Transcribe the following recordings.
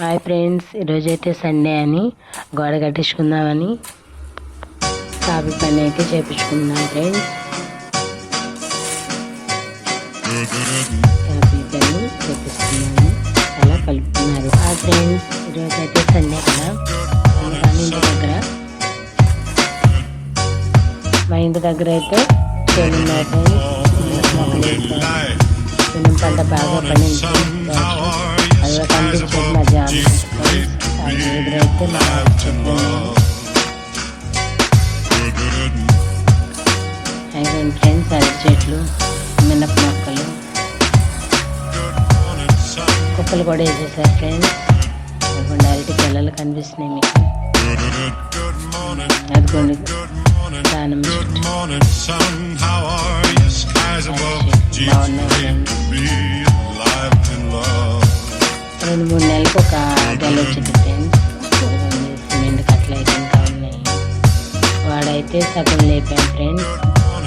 Hi friends, ఈరోజైతే Sunday అని గోడ కట్టించుకుందామని కాపీ పని అయితే చేపించుకుందాం ఫ్రెండ్స్. కాపీ పని చేపిస్తున్నాము, అలా కలుపుతున్నారు. హాయ్ ఫ్రెండ్స్, ఈరోజైతే సండే కదా, మా ఇంటి దగ్గర అయితే చేనున్నాయి ఫ్రెండ్స్. మొక్కలు పంట బాగా పండింది. అలా కనిపించేది మా జామ ఎదురైతే మా ఐరన్ ఫ్రెండ్స్, అరటి చెట్లు, మినప మొక్కలు, కుప్పలు కూడా వేసేసారు ఫ్రెండ్స్. అదిగోండి అరటి పిల్లలు కనిపిస్తున్నాయి మీకు. అదిగోండి దానిమ్మ చెట్టు బాగున్నాయి ఫ్రెండ్స్. 2-3 నెలలకు ఒక గెల వచ్చింది ఫ్రెండ్స్. సిమెంట్ కట్టలు అయితే ఇంకా ఉన్నాయి. వాడైతే సగం లేపాం ఫ్రెండ్స్,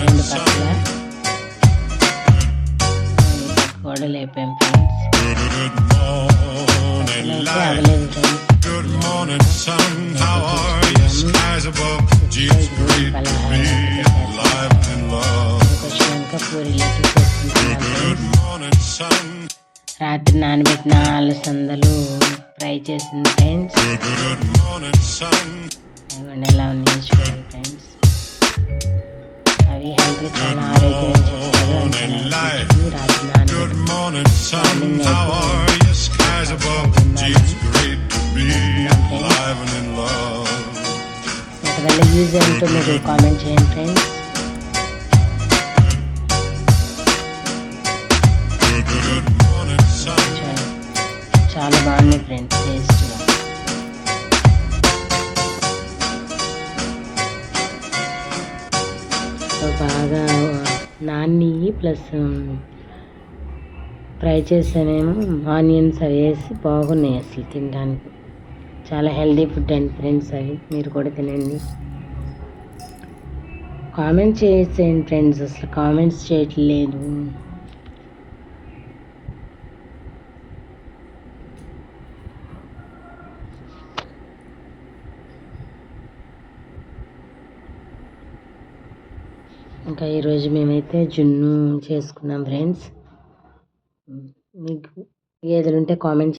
2 పక్కల కూడా లేపాం ఫ్రెండ్స్. అయితే అవ్వలేదు ఫ్రెండ్స్. వచ్చినాక పూరీలు చేసుకుంటున్నాం. రాత్రి నానబెట్టిన అలసందలు ఫ్రై చేసింది ఫ్రెండ్స్. ఇవన్నీ ఎలా ఉన్నాయి చూడండి ఫ్రెండ్స్. అవి హెల్త్ చాలా ఆరోగ్యం చేస్తారు. రాత్రి ఒకవేళ యూజ్ ఏంటో మీరు కామెంట్ చేయండి ఫ్రెండ్స్. చాలా బాగుంది ఫ్రెండ్స్ టేస్ట్గా. బాగా నాన్ని ప్లస్ ఫ్రై చేసానేమో ఆనియన్స్ అవి వేసి బాగున్నాయి అసలు తినడానికి. చాలా హెల్దీ ఫుడ్ అండి ఫ్రెండ్స్, అవి మీరు కూడా తినండి. కామెంట్ చేసేయండి ఫ్రెండ్స్, అసలు కామెంట్స్ చేయట్లేదు. ఇంకా ఈరోజు మేమైతే జున్ను చేసుకున్నాం ఫ్రెండ్స్. మీకు ఏదైనా ఉంటే కామెంట్